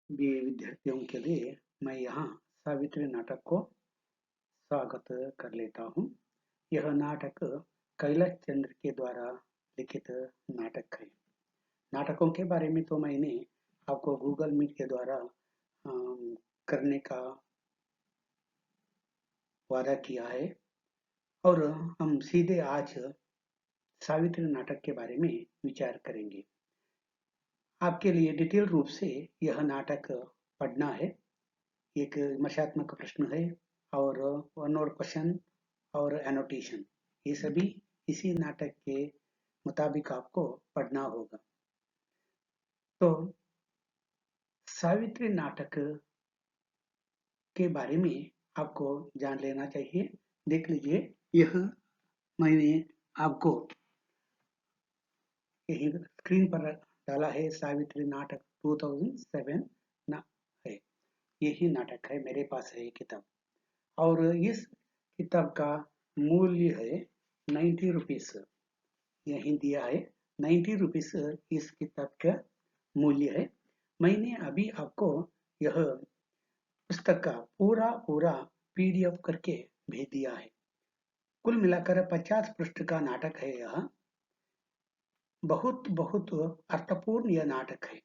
BA विद्यार्थियों के लिए मैं यहाँ सावित्री नाटक को स्वागत कर लेता हूँ। यह नाटक कैलाश चंद्र के द्वारा लिखित नाटक है। नाटकों के बारे में तो मैंने आपको गूगल मीट के द्वारा करने का वादा किया है और हम सीधे आज सावित्री नाटक के बारे में विचार करेंगे। आपके लिए डिटेल रूप से यह नाटक पढ़ना है। एक विमर्शात्मक प्रश्न है और वन वर्ड क्वेश्चन और एनोटेशन, ये सभी इसी नाटक के मुताबिक आपको पढ़ना होगा। तो सावित्री नाटक के बारे में आपको जान लेना चाहिए। देख लीजिए, यह मैंने आपको यही स्क्रीन पर डाला है। सावित्री नाटक 2007 ना है, यही नाटक है, मेरे पास है ये किताब। और इस किताब का मूल्य है 90 रुपीस, यही दिया है 90 रुपीस इस किताब का मूल्य है। मैंने अभी आपको यह पुस्तक का पूरा पीडीएफ करके भेज दिया है। कुल मिलाकर 50 पृष्ठ का नाटक है यह। बहुत बहुत अर्थपूर्ण यह नाटक है।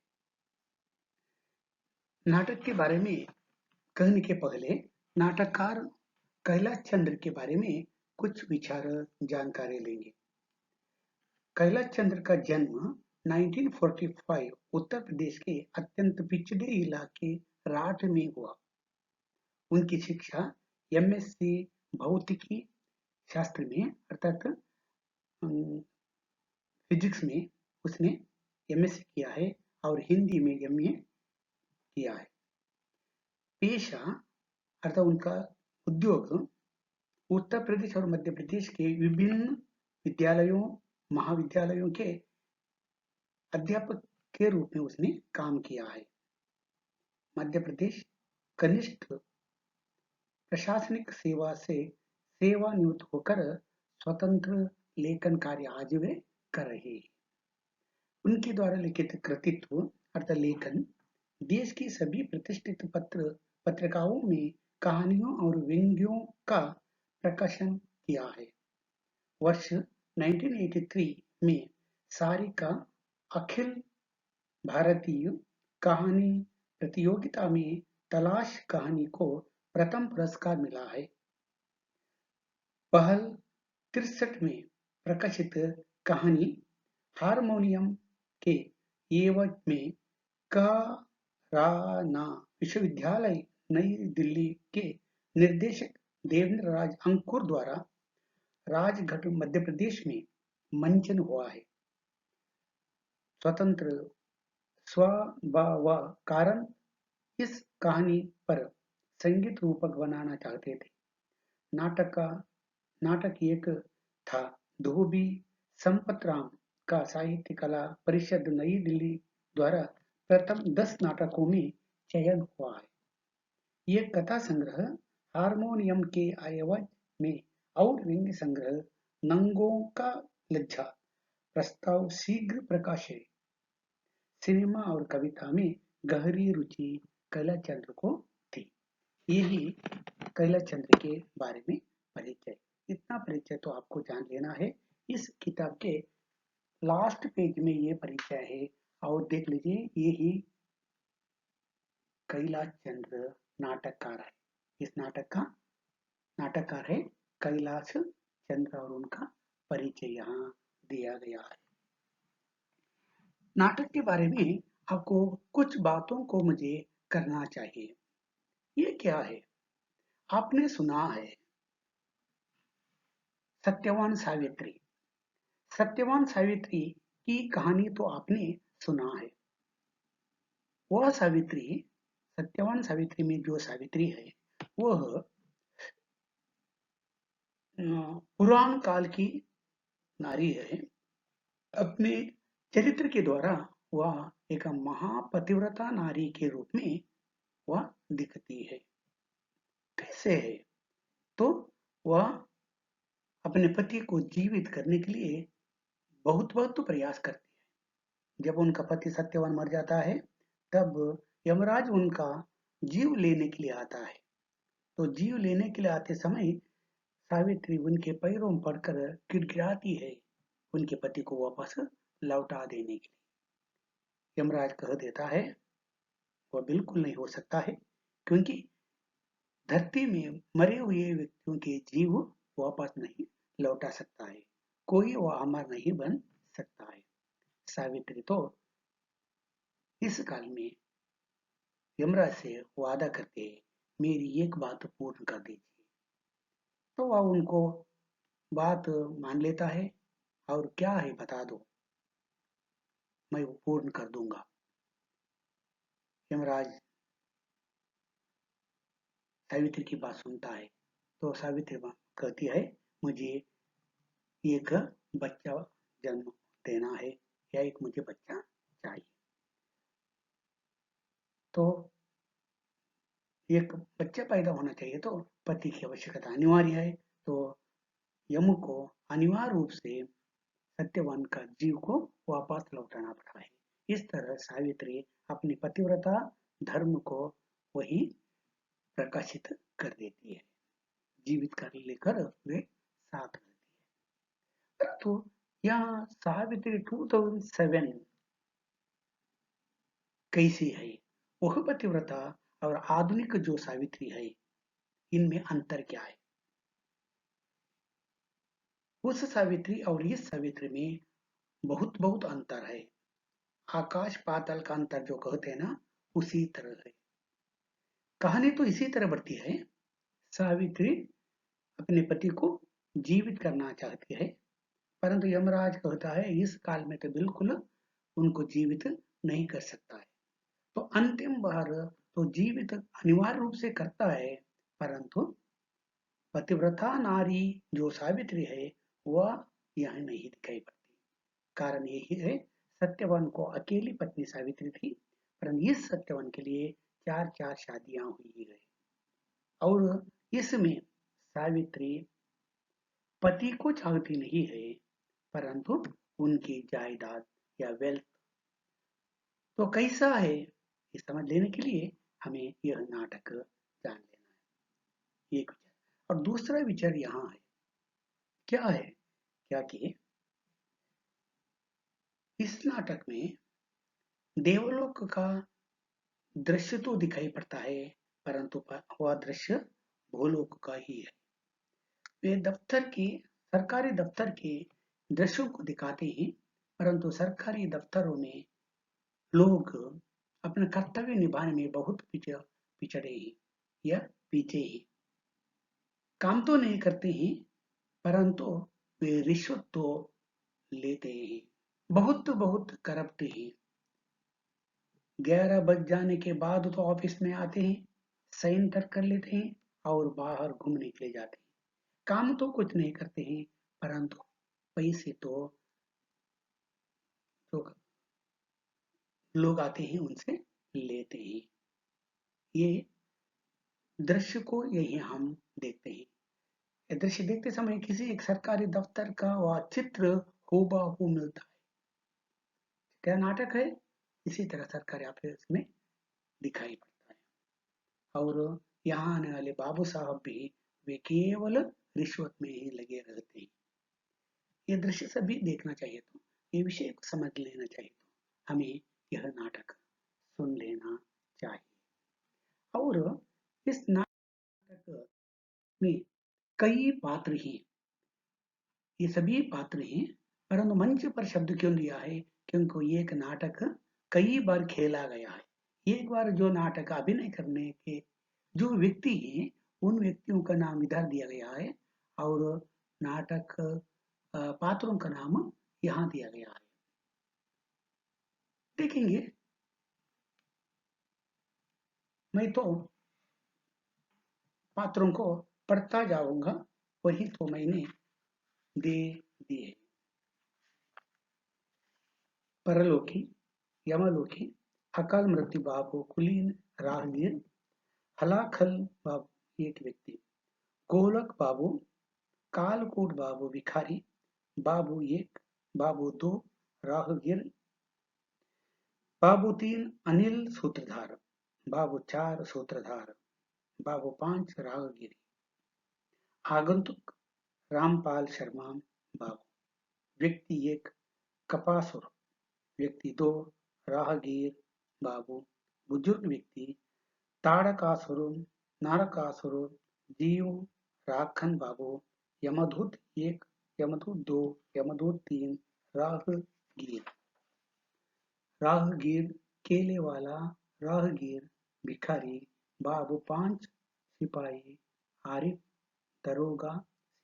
नाटक के बारे में कहने के पहले नाटककार कैलाश चंद्र के बारे में कुछ विचार जानकारी लेंगे। कैलाश चंद्र का जन्म 1945 उत्तर प्रदेश के अत्यंत पिछड़े इलाके राठ में हुआ। उनकी शिक्षा एमएससी भौतिकी शास्त्र में अर्थात फिजिक्स में उसने एमएससी किया है और हिंदी में एमए किया है। पेशा अर्थात उनका उद्योग उत्तर प्रदेश और मध्य प्रदेश के विभिन्न विद्यालयों महाविद्यालयों के अध्यापक के रूप में उसने काम किया है। मध्य प्रदेश कनिष्ठ प्रशासनिक सेवा से सेवानिवृत्त होकर स्वतंत्र लेखन कार्य आज वे कर रहे हैं। उनके द्वारा लिखित कृतित्व अर्थात लेखन देश की सभी प्रतिष्ठित पत्रिकाओं में कहानियों और व्यंग्यों का प्रकाशन किया है। वर्ष 1983 में सारिका अखिल भारतीय कहानी प्रतियोगिता में तलाश कहानी को प्रथम पुरस्कार मिला है। पहल 63 में प्रकाशित कहानी हारमोनियम के एवज में कराना विश्वविद्यालय नई दिल्ली के निर्देशक देवेंद्र राज अंकुर द्वारा राजघाट मध्य प्रदेश में मंचन हुआ है। स्वतंत्र स्वभाव कारण इस कहानी पर संगीत रूपक बनाना चाहते थे। नाटक एक था। धोबी संपतराम का साहित्य कला परिषद नई दिल्ली द्वारा प्रथम 10 नाटकों में चयन हुआ है। ये कथा संग्रह हारमोनियम के एवज में और व्यंग्य संग्रह नंगों का लज्जा प्रस्ताव शीघ्र प्रकाशन। सिनेमा और कविता में गहरी रुचि कैलाश चंद्र को थी। यही कैलाश चंद्र के बारे में परिचय। इतना परिचय तो आपको जान लेना है। इस किताब के लास्ट पेज में ये परिचय है और देख लीजिए, यही कैलाश चंद्र नाटककार है। इस नाटक का नाटककार है कैलाश चंद्र और उनका परिचय यहाँ दिया गया है। नाटक के बारे में आपको कुछ बातों को मुझे करना चाहिए। ये क्या है? आपने सुना है सत्यवान सावित्री। सत्यवान सावित्री की कहानी तो आपने सुना है। वह सावित्री, सत्यवान सावित्री में जो सावित्री है वह पुराण काल की नारी है। अपने चरित्र के द्वारा वह एक महापतिव्रता नारी के रूप में वह दिखती है। कैसे है? तो वह अपने पति को जीवित करने के लिए बहुत बहुत तो प्रयास करती है। जब उनका पति सत्यवान मर जाता है तब यमराज उनका जीव लेने के लिए आता है। तो जीव लेने के लिए आते समय सावित्री उनके पैरों में पड़कर गिड़गिड़ाती है उनके पति को वापस लौटा देने के लिए। यमराज कह देता है वह बिल्कुल नहीं हो सकता है, क्योंकि धरती में मरे हुए व्यक्तियों के जीव वापस नहीं लौटा सकता है, कोई वह अमर नहीं बन सकता है। सावित्री तो इस काल में यमराज से वादा करते हैं, मेरी एक बात पूर्ण कर दीजिए। तो वह उनको बात मान लेता है, और क्या है बता दो, मैं वो पूर्ण कर दूंगा। यमराज सावित्री की बात सुनता है, तो सावित्री कहती है मुझे एक बच्चा जन्म देना है, या एक मुझे बच्चा चाहिए। तो एक बच्चा पैदा होना चाहिए, तो पति की आवश्यकता अनिवार्य है। तो यम को अनिवार्य रूप से सत्यवान का जीव को वापस लौटाना पड़ा है। इस तरह सावित्री अपनी पतिव्रता धर्म को वही प्रकाशित कर देती है, जीवित कर लेकर वे साथ रहती है। परंतु यहाँ सावित्री 2007 कैसी है, वह पतिव्रता और आधुनिक जो सावित्री है, इनमें अंतर क्या है? उस सावित्री और इस सावित्री में बहुत बहुत अंतर है। आकाश पाताल का अंतर जो कहते हैं ना, उसी तरह है। कहानी तो इसी तरह बढ़ती है। सावित्री अपने पति को जीवित करना चाहती है, परंतु यमराज कहता है इस काल में तो बिल्कुल उनको जीवित नहीं कर सकता है। तो अंतिम बार तो जीवित अनिवार्य रूप से करता है, परंतु पतिव्रता नारी जो सावित्री है वह यहाँ नहीं दिखाई पड़ती। कारण यही है, सत्यवान को अकेली पत्नी सावित्री थी, परंतु इस सत्यवान के लिए चार चार शादियां हुई है। और इसमें सावित्री पति को चाहती नहीं है, परंतु उनकी जायदाद या वेल्थ। तो कैसा है ये समझ लेने के लिए हमें यह नाटक जान लेना है, एक विचार। और दूसरा विचार यहाँ है, क्या है, क्या कि इस नाटक में देवलोक का दृश्य तो दिखाई पड़ता है, परंतु वह दृश्य भूलोक का ही है। वे दफ्तर की सरकारी दफ्तर के दृश्यों को दिखाते हैं, परंतु सरकारी दफ्तरों में लोग अपना कर्तव्य निभाने में बहुत पिछड़े हैं या पीछे हैं। काम तो नहीं करते हैं, परंतु वे रिश्वत तो लेते हैं, बहुत बहुत करप्ट हैं। 11 बज जाने के बाद तो ऑफिस में आते हैं, साइन तक कर लेते हैं और बाहर घूमने के लिए जाते हैं। काम तो कुछ नहीं करते हैं, परंतु पैसे तो जो लोग आते हैं उनसे लेते हैं। ये दृश्य को यही हम देखते हैं। ये दृश्य देखते समय किसी एक सरकारी दफ्तर का वह चित्र हूबहू मिलता है। क्या नाटक है, इसी तरह सरकारी ऑफिस में दिखाई पड़ता है। और यहाँ आने वाले बाबू साहब भी वे केवल रिश्वत में ही लगे रहते हैं। ये दृश्य सभी देखना चाहिए, तो ये विषय को समझ लेना चाहिए, तो हमें यह नाटक सुन लेना चाहिए। और इस नाटक में कई पात्र हैं, ये सभी पात्र हैं, परंतु मंच पर शब्द क्यों लिया है, क्योंकि एक नाटक कई बार खेला गया है। एक बार जो नाटक अभिनय करने के जो व्यक्ति हैं, उन व्यक्तियों का नाम इधर दिया गया है, और नाटक पात्रों का नाम यहाँ दिया गया है। देखेंगे, मैं तो पात्रों को पढ़ता जाऊंगा, वही तो मैंने दे दिए। परलोकी, यमलोकी, अकाल मृत्यु बाबू, कुलीन, राहगीर, हलाखल बाबू एक व्यक्ति, गोलक बाबू, कालकूट बाबू भिखारी, बाबू एक, बाबू दो, राहगीर, बाबू तीन, अनिल सूत्रधार। बाबू 4 सूत्रधार, बाबू 5 राहगिरी, आगंतुक रामपाल शर्मा बाबू, व्यक्ति 1 कपासुर, व्यक्ति 2 राहगीर बाबू, बुजुर्ग व्यक्ति ताड़कासुर, नारकासुर, जीव राखन बाबू, यमदूत 1, यमदूत 2, यमदूत 3, राहगीर, राहगीर केले वाला, राहगीर भिखारी, बाबू 5 सिपाही, आरिफ दरोगा,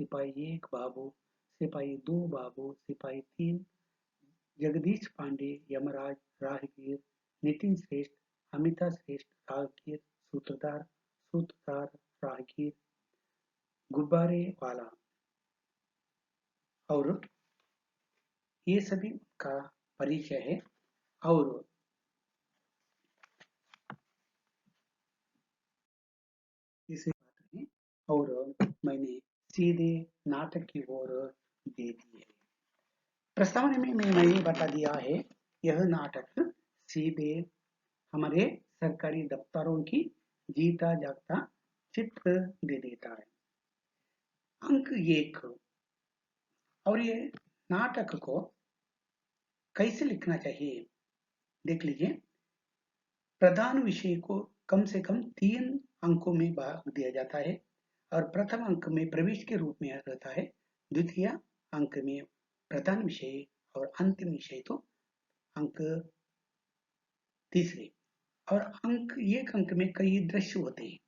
सिपाही 1 बाबू, सिपाही 2 बाबू, सिपाही 3 जगदीश पांडे, यमराज राहगीर, नितिन श्रेष्ठ, अमिता श्रेष्ठ राहगीर, सूत्रधार सूत्रधार राहगीर, गुब्बारे वाला, और ये सभी का परिचय है। और इसे बात है, और मैंने सीधे नाटक की ओर दे दी है। प्रस्तावना में मैंने ये बता दिया है, यह नाटक सीधे हमारे सरकारी दफ्तरों की जीता जागता चित्र दे देता है। अंक 1, और ये नाटक को कैसे लिखना चाहिए देख लीजिए। प्रधान विषय को कम से कम 3 अंकों में भाग दिया जाता है, और प्रथम अंक में प्रवेश के रूप में रहता है, द्वितीय अंक में प्रधान विषय, और अंतिम विषय तो अंक तीसरे। और अंक 1 अंक में कई दृश्य होते हैं,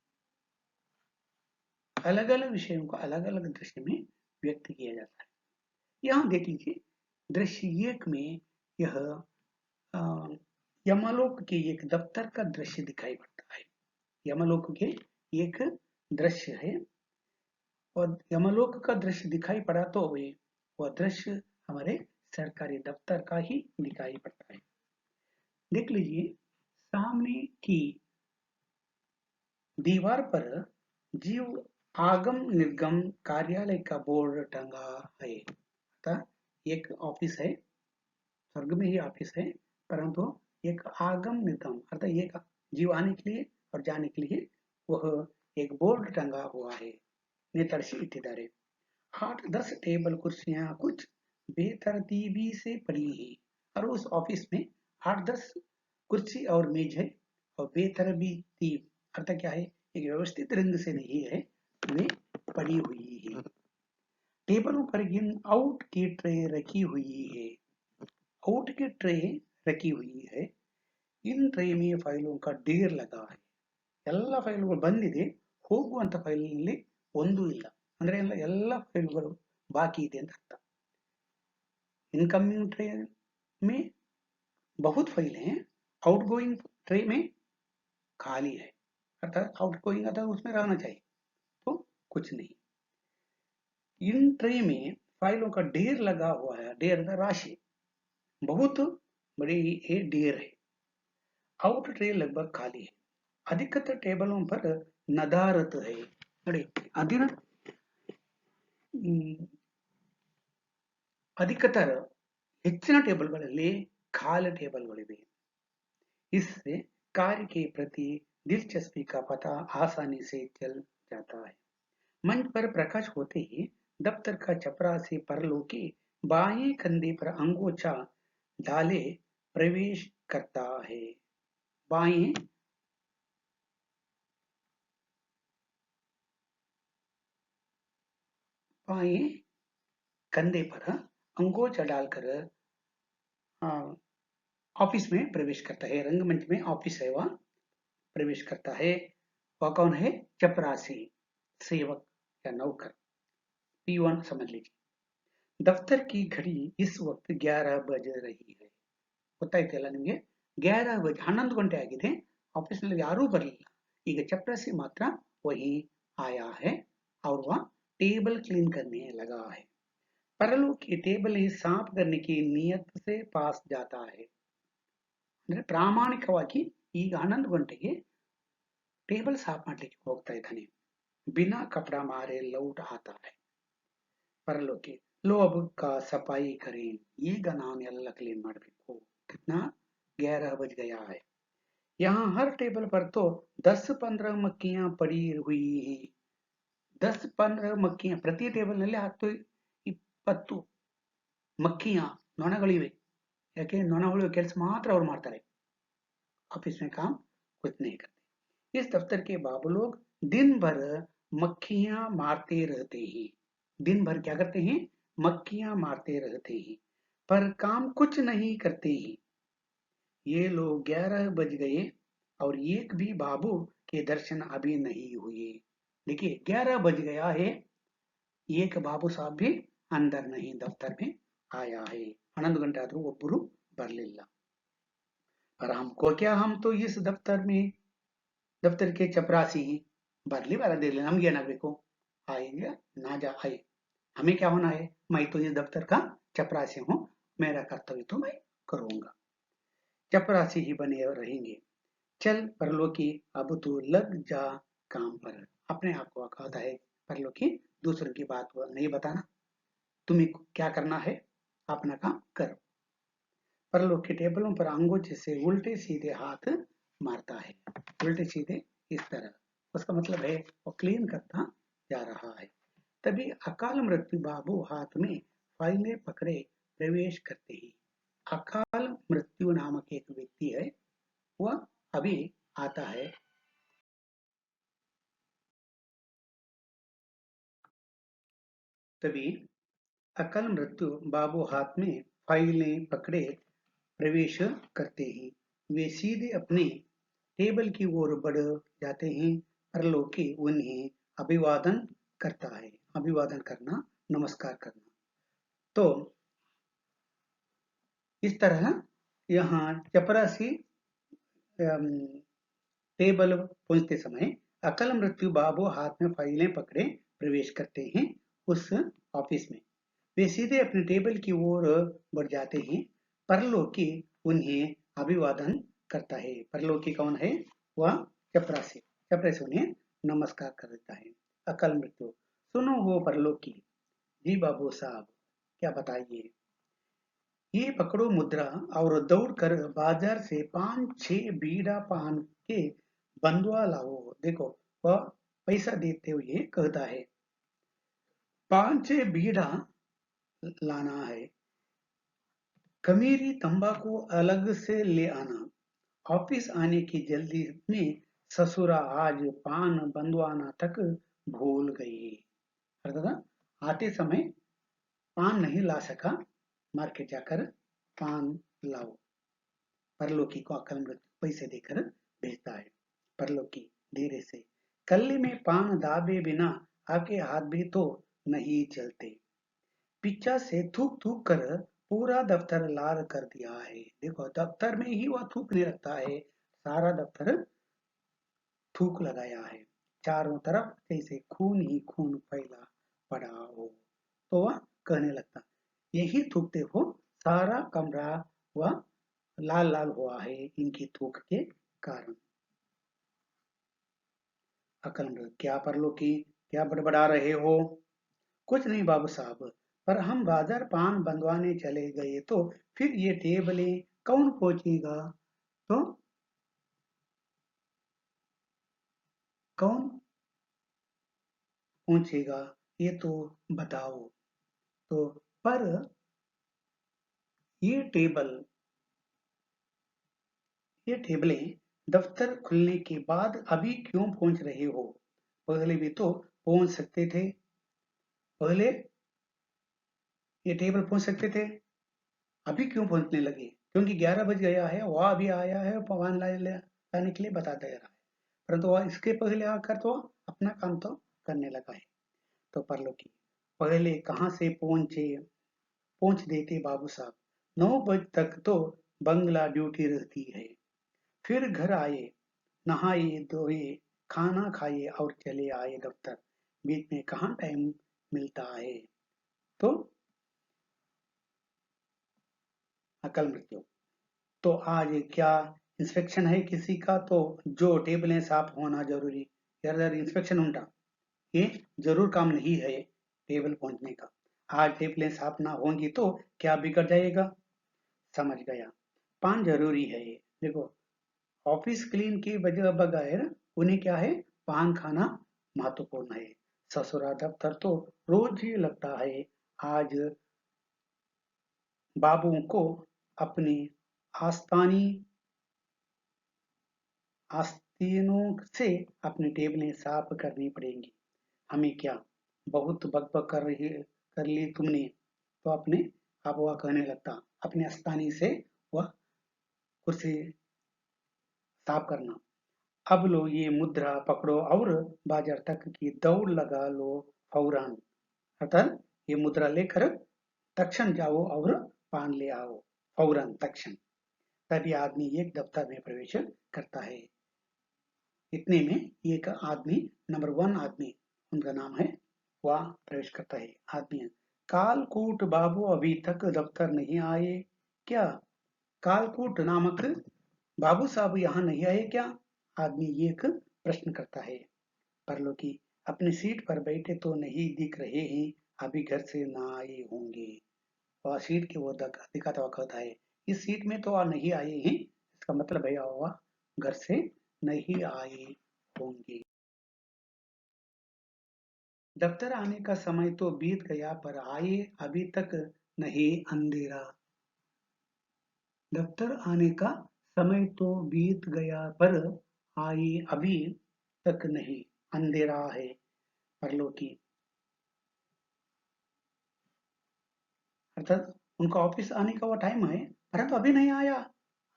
अलग अलग विषयों को अलग अलग दृश्य में व्यक्त किया जाता है। यहाँ देख लीजिए, दृश्य 1 में यह यमलोक के एक दफ्तर का दृश्य दिखाई पड़ता है। यमलोक के एक दृश्य है, और यमलोक का दृश्य दिखाई पड़ा तो वह दृश्य हमारे सरकारी दफ्तर का ही दिखाई पड़ता है। देख लीजिए, सामने की दीवार पर जीव आगम निर्गम कार्यालय का बोर्ड टंगा है। अतः एक ऑफिस है, स्वर्ग में ही ऑफिस है, परंतु एक आगम निर्गम अर्थात एक जीव आने के लिए और जाने के लिए वह एक बोर्ड टंगा हुआ है, नेतृत्व इत्यादि। 8-10 टेबल कुर्सियां कुछ बेतरतीबी से पड़ी हैं, और उस ऑफिस में 8-10 कुर्सी और मेज है, और बेतरतीब अर्थात क्या है, एक व्यवस्थित रंग से नहीं है, वे पड़ी हुई है। टेबलों पर इन आउट की ट्रे रखी हुई है, आउट की ट्रे रखी हुई है। इन ट्रे में ಫೈಲುಗಳ का ढेर लगा है, ಎಲ್ಲ ಫೈಲುಗಳು ಬಂದಿದೆ, ಹೋಗುವಂತ ಫೈಲ್ನಲ್ಲಿ ಒಂದು ಇಲ್ಲ, ಅಂದ್ರೆ ಎಲ್ಲ ಫೈಲುಗಳು ಬಾಕಿ ಇದೆ ಅಂತ ಅರ್ಥ। इनकमिंग ट्रे में बहुत फाइल हैं, आउटगोइंग ट्रे में खाली है, अर्थात आउटगोइंग अर्थात उसमें रहना चाहिए, तो कुछ नहीं। इन ट्रे में फाइलों का ढेर लगा हुआ है, ढेर का राशि बहुत बड़ी ये ढेर है। आउट ट्रे लगभग खाली है। अधिकतर टेबलों पर नदारत है, ನೋಡಿ ಅದಿನ अधिकतर ಹೆಚ್ಚಿನ ಟೇಬಲ್ಗಳಲ್ಲಿ ಖಾಲಿ ಟೇಬಲ್ಗಳಿವೆ। इससे कार्य के प्रति दिलचस्पी का पता आसानी से चल जाता है। मंच पर प्रकाश होते ही दफ्तर का चपरासी परलोकी बाएं कंधे पर अंगोछा डाले प्रवेश करता है। बाएं बाएं कंधे पर अंगोछा डालकर ऑफिस में प्रवेश करता है, रंगमंच में ऑफिस है वह प्रवेश करता है। वह कौन है? चपरासी, सेवक या नौकर, P1 समझ लीजिए। दफ्तर की घड़ी इस वक्त 11 बज रही है, ಗೊತ್ತಾಯ್ತಲ್ಲ ನಿಮಗೆ? 11 ಬಜೆ 11 ಗಂಟೆ ಆಗಿದೆ, ಆಫೀಸ್ನಲ್ಲಿ ಯಾರೂ ಬರಲಿಲ್ಲ, ಈಗ चपरासी मात्र वही आया है और वह टेबल क्लीन करने लगा है। परलोक की टेबल ही साफ करने की नियत से पास जाता है, ಅಂದ್ರೆ ಪ್ರಾಮಾಣಿಕವಾಗಿ ಈಗ 11 ಗಂಟೆಗೆ ಟೇಬಲ್ ಸಾಫ್ ಮಾಡ್ಲಿಕ್ಕೆ ಹೋಗ್ತಾ ಇದ್ದಾನೆ। बिना कपड़ा मारे लौट आता है। परलोकी लो अब का सफाई करें, ಈಗ ನಾನು ಎಲ್ಲ ಕ್ಲೀನ್ ಮಾಡಬೇಕು। कितना 11 बज गया है। यहाँ हर टेबल पर तो 10-15 मक्खियां पड़ी हुई है। 10-15 ಮಕ್ಕಿಯ ಪ್ರತಿ ಟೇಬಲ್ನಲ್ಲಿ 10-20 ಮಕ್ಕಿಯ ನೊಣಗಳಿವೆ. ಯಾಕೆ ನೊಣ ಉಳಿಯೋ ಕೆಲಸ ಮಾತ್ರ ಅವ್ರು ಮಾಡ್ತಾರೆ. ऑफिस में काम कुछ नहीं करते. इस दफ्तर के बाबू लोग दिन भर मक्खियां मारते रहते हैं. दिन भर क्या करते हैं? मक्खियां मारते रहते हैं, पर काम कुछ नहीं करते हैं. ये लोग 11 बज गए और एक भी बाबू के दर्शन अभी नहीं हुए. देखिए 11 बज गया है, एक बाबू साहब भी अंदर नहीं दफ्तर में आया है. 11 ಗಂಟೆ ಆದ್ರೂ ಒಬ್ಬರು ಬರಲಿಲ್ಲ. पर हमको क्या, हम तो इस दफ्तर के चपरासी हैं. बरली वाला दे लेना, नಮ್ಗೆ ಏನಾಗಬೇಕು? आएगा ना जा आए, हमें क्या होना है? मैं तो इस दफ्तर का चपरासी हूँ, मेरा कर्तव्य तो मैं करूंगा. चपरासी ही बने रहेंगे. चल परलोकी, अब तू लग जा काम पर. अपने आप को कहता है परलोकी, दूसरों की बात नहीं बताना, तुम्हें क्या करना है अपना काम करो. परलोक के टेबलों पर अंगूठे से उल्टे सीधे हाथ मारता है. उल्टे सीधे इस तरह, उसका मतलब है वो क्लीन करता जा रहा है. तभी अकाल मृत्यु बाबू हाथ में फाइलें पकड़े प्रवेश करते ही. अकाल मृत्यु नामक एक व्यक्ति है, वह अभी आता है. तभी अकाल मृत्यु बाबू हाथ में फाइलें पकड़े प्रवेश करते ही वे सीधे अपने टेबल की ओर बढ़ जाते हैं. परलोकी उन्हें अभिवादन करता है. अभिवादन करना, नमस्कार करना. तो इस तरह यहाँ चपरासी टेबल पहुंचते समय अकल मृत्यु बाबू हाथ में फाइलें पकड़े प्रवेश करते हैं उस ऑफिस में. वे सीधे अपने टेबल की ओर बढ़ जाते हैं. परलोकी उन्हें अभिवादन करता है. परलोकी कौन है? वह चपरासी. चपरासी उन्हें नमस्कार कर देता है. अकल मृत्यु, सुनो वो परलोकी जी बाबू साहब, क्या बताइए. ये पकड़ो मुद्रा और दौड़कर बाजार से 5-6 बीड़ा पान के बंधुआ लाओ. देखो वह पैसा देते हुए कहता है 5-6 बीड़ा लाना है. खमीरी तंबाकू अलग से ले आना. ऑफिस आने की जल्दी में ससुरा आज पान बंधवाना तक भूल गई. अर्थात आते समय पान नहीं ला सका, मार्केट जाकर पान लाओ. परलोकी को अकल मृत्यु पैसे देकर भेजता है. परलोकी धीरे से, कल्ली में पान दाबे बिना आपके हाथ भी तो नहीं चलते. पिज्जा से थूक थूक कर पूरा दफ्तर लाल कर दिया है. देखो दफ्तर में ही वह थूकने लगता है. सारा दफ्तर थूक लगाया है. चारों तरफ जैसे खून ही खून फैला पड़ा हो. तो वह कहने लगता, यही थूकते हो सारा कमरा वह लाल लाल हुआ है इनकी थूक के कारण. अकल, क्या परलोकी, क्या बड़बड़ा रहे हो? कुछ नहीं बाबू साहब, पर हम बाजार पान बंधवाने चले गए तो फिर ये टेबलें कौन पहुंचेगा? तो कौन पहुंचेगा ये तो बताओ. तो पर ये टेबल ये टेबलें दफ्तर खुलने के बाद अभी क्यों पहुंच रहे हो? पहले भी तो पहुंच सकते थे. पहले ये टेबल पहुंच सकते थे, अभी क्यों पहुंचने लगे? क्योंकि 11 बज गया है, वह अभी आया है पवन लाने के लिए बता दे रहा है, परंतु वह इसके पहले आकर तो अपना काम तो करने लगा है. तो परलोकी, पहले कहाँ से पहुंच देते बाबू साहब. 9 बजे तक तो बंगला ड्यूटी रहती है. फिर घर आए, नहाए धोए, खाना खाए और चले आए दफ्तर. बीच में कहाँ टाइम मिलता है? तो अकल मृत्यु, तो आज क्या इंस्पेक्शन है किसी का, तो जो टेबलें साफ होना जरूरी. यार इंस्पेक्शन उनका ये जरूर काम नहीं है टेबल पहुंचने का. आज टेबलें साफ ना होंगी तो क्या बिगड़ जाएगा. समझ गया, पान जरूरी है ये. देखो ऑफिस क्लीन की वजह बगैर उन्हें क्या है, पान खाना महत्वपूर्ण है। ससुरा दफ्तर तो रोज ही लगता है। आज बाबू को अपनी आस्तानी आस्तीनों से अपनी टेबलें साफ करनी पड़ेंगी। हमें क्या, बहुत बकबक कर ली तुमने, तो अपने आप वह कहने लगता, अपने आस्तानी से वह कुर्सी साफ करना। अब लो ये मुद्रा पकड़ो और बाजार तक की दौड़ लगा लो फौरन। अर्थात ये मुद्रा लेकर तक्षण जाओ और पान ले आओ, फौरन तक्षण। तभी आदमी एक दफ्तर में प्रवेश करता है। इतने में एक आदमी, नंबर 1 आदमी, उनका नाम है, वह प्रवेश करता है। आदमी, कालकूट बाबू अभी तक दफ्तर नहीं आए क्या? कालकूट नामक बाबू साहब यहाँ नहीं आए क्या? आदमी एक प्रश्न करता है। परलोकी, अपनी सीट पर बैठे तो नहीं दिख रहे हैं, अभी घर से ना आए होंगे। वह सीट की वो दिखाता हुआ कहता है, इस सीट में तो नहीं आए हैं, इसका मतलब है वह घर से नहीं आए होंगे। दफ्तर आने का समय तो बीत गया पर आए अभी तक नहीं, अंधेरा। दफ्तर आने का समय तो बीत गया पर आए अभी तक नहीं, अंधेरा है। परलोकी, अर्थात उनका ऑफिस आने का वो टाइम है, परंतु अभी नहीं आया।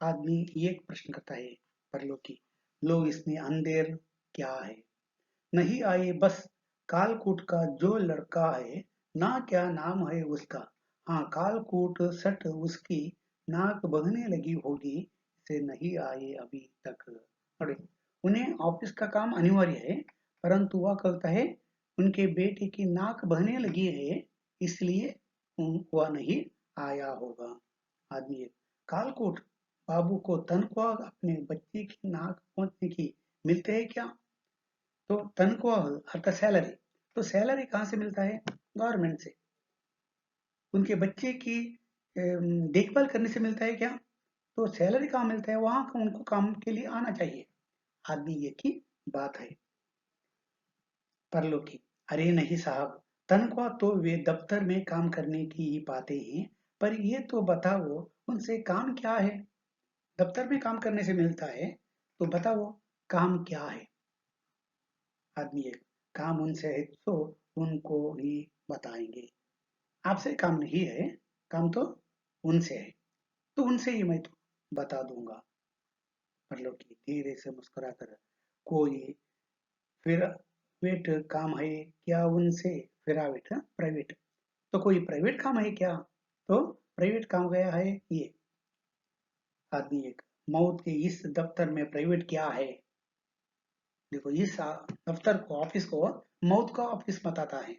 आदमी एक प्रश्न करता है। परलोकी, लोग इसमें अंधेर क्या है? नहीं आए बस कालकूट का जो लड़का है ना, क्या नाम है उसका? हाँ, कालकूट सट उसकी नाक बहने लगी होगी, इसे नहीं आए अभी तक। अरे, उन्हें ऑफिस का काम अनिवार्य है, परंतु वह कहता है उनके बेटे की नाक बहने लगी है, इसलिए वह नहीं आया होगा। आदमी एक, कालकूट बाबू को तनख्वाह अपने बच्चे की नाक पहुंचने की मिलते है क्या? तो तनख्वाह अर्थात सैलरी, तो सैलरी कहाँ से मिलता है? गवर्नमेंट से। उनके बच्चे की देखभाल करने से मिलता है क्या? तो सैलरी कहाँ मिलता है, वहां उनको काम के लिए आना चाहिए। आदमी ये की बात है। परलोकी, अरे नहीं साहब, तनख्वाह तो वे दफ्तर में काम करने की ही पाते हैं, पर ये तो बताओ उनसे काम क्या है? दफ्तर में काम करने से मिलता है, तो बताओ काम क्या है? आदमी एक, काम उनसे है तो उनको ही बताएंगे। आपसे काम नहीं है, काम तो उनसे है, तो उनसे ही मैं तो बता दूंगा। मतलब कि धीरे से मुस्कुराकर, कोई फिर वेट काम है क्या उनसे? फिरावेट, प्राइवेट, तो कोई प्राइवेट काम है क्या? तो प्राइवेट काम गया है ये। आदमी एक, मौत के इस दफ्तर में प्राइवेट क्या है? देखो, इस दफ्तर को, ऑफिस को मौत का ऑफिस बताता है,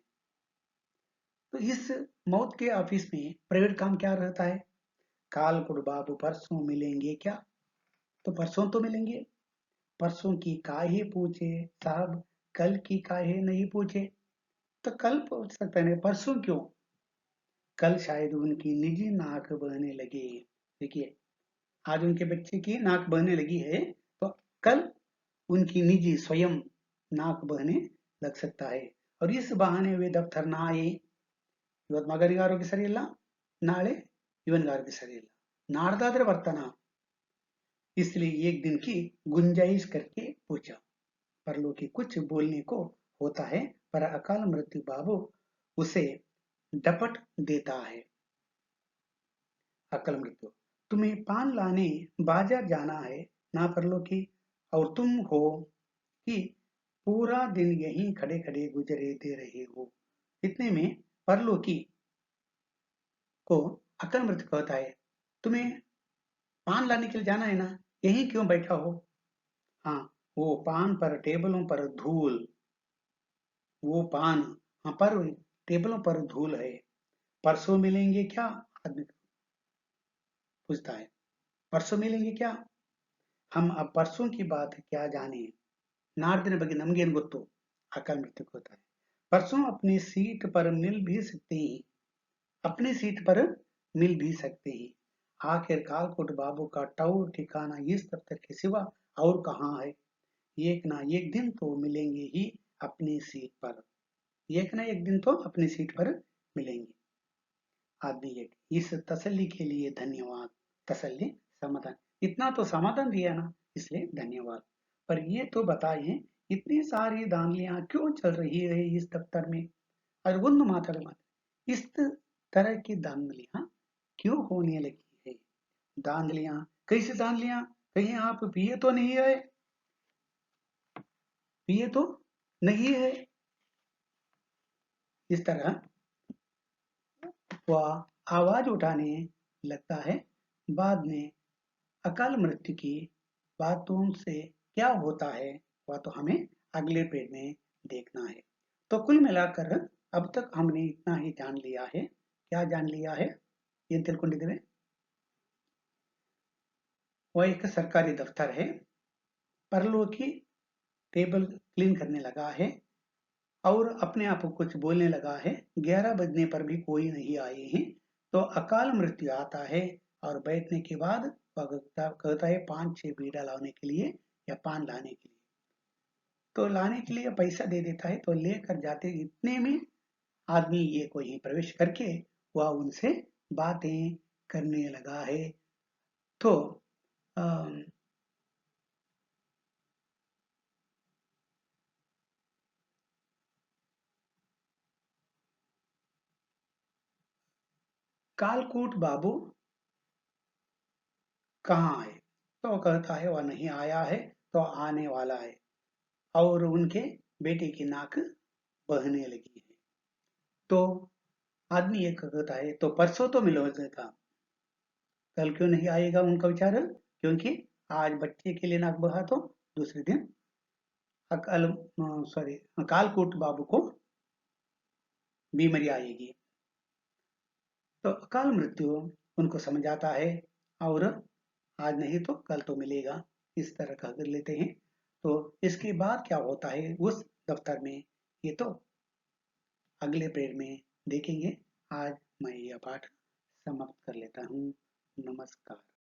तो इस मौत के ऑफिस में प्राइवेट काम क्या रहता है? कालकुट बाबू परसों मिलेंगे क्या? तो परसों तो मिलेंगे। परसों की काहे पूछे साहब, कल की काहे नहीं पूछे? तो कल पूछ सकते हैं, परसों क्यों? कल शायद उनकी निजी नाक बहने लगे। देखिए, आज उनके बच्चे की नाक बहने लगी है, तो कल उनकी निजी स्वयं नाक बहने लग सकता है, और इस बहाने वे दफ्तर ना आए। ಇವತ್ತು ಮಗನಿಗೆ ಆರೋಗ್ಯ ಸರಿ ಇಲ್ಲ, ನಾಳೆ ಇವನಿಗೆ आरोग्य सरी ಇಲ್ಲ, नारदादर वर्तना, इसलिए एक दिन की गुंजाइश करके पूछा। परलोकी, कुछ बोलने को होता है पर अकाल मृत्यु बाबू उसे डपट देता है। अकाल मृत्यु, तुम्हें पान लाने बाजार जाना है ना परलोकी, और तुम हो कि पूरा दिन यहीं खड़े खड़े गुजरे दे रहे हो। इतने में परलोकी को अकल मृत्यु कहता है, तुम्हें पान लाने के लिए जाना है ना, यहीं क्यों बैठा हो? हाँ, वो पान पर टेबलों पर धूल, वो पान, हाँ, पर टेबलों पर धूल है। परसों मिलेंगे क्या? आदमी पूछता है, परसों मिलेंगे क्या? हम अब परसों की बात क्या जाने, ನಾಡ್ದಿನ ಬಗ್ಗೆ ನಮಗೇನು ಗೊತ್ತು? अकाल मृत्यु होता है, परसों अपनी सीट पर मिल भी सकते हैं, अपनी सीट पर मिल भी सकते हैं। आखिर कालकोट बाबू का टौर ठिकाना इस दफ्तर के सिवा और कहाँ है। एक ना एक दिन तो मिलेंगे ही अपनी सीट पर। एक ना एक दिन तो अपनी सीट पर मिलेंगे। आदमी एक, इस तसल्ली के लिए धन्यवाद। तसल्ली, समाधान। इतना तो समाधान दिया ना, इसलिए धन्यवाद। पर ये तो बताइए, इतनी सारी धांधलियां क्यों चल रही है इस दफ्तर में। और ಒಂದು ಮಾತಾಡಿ ಮಾತ್ರ, इस तरह की धांधलियां क्यों होने लगी है। धांधलियां, कैसी धांधलियां। कहीं आप पिए तो नहीं है। पिए तो नहीं है। इस तरह वह आवाज उठाने लगता है। बाद में अकाल मृत्यु की बातों से क्या होता है, वह तो हमें अगले पेज में देखना है। तो कुल मिलाकर अब तक हमने इतना ही जान लिया है। क्या जान लिया है? ಏನ್ ತಿಳ್ಕೊಂಡಿದ್ದೇವೆ? वह एक सरकारी दफ्तर है। परलोकी टेबल क्लीन करने लगा है और अपने आप को कुछ बोलने लगा है। 11 बजने पर भी कोई नहीं आए हैं। तो अकाल मृत्यु आता है और बैठने के बाद वह कहता है 5-6 बीड़ा लाने के लिए या पान लाने के लिए। तो लाने के लिए पैसा दे देता है, तो लेकर जाते इतने में आदमी ये कोई प्रवेश करके वह उनसे बातें करने लगा है। तो अम, कालकूट बाबू कहाँ है। तो वो कहता है वह नहीं आया है, तो आने वाला है। और उनके बेटे की नाक बहने लगी है। तो आदमी ये कहता है तो परसों तो मिलो था, कल क्यों नहीं आएगा उनका विचार। क्योंकि आज बच्चे के लिए नाक बहा तो दूसरे दिन अकाल सॉरी कालकूट बाबू को बीमारी आएगी। तो अकाल मृत्यु उनको समझ आता है और आज नहीं तो कल तो मिलेगा, इस तरह का कर लेते हैं। तो इसके बाद क्या होता है उस दफ्तर में, ये तो अगले पेज में देखेंगे। आज मैं यह पाठ समाप्त कर लेता हूँ। नमस्कार।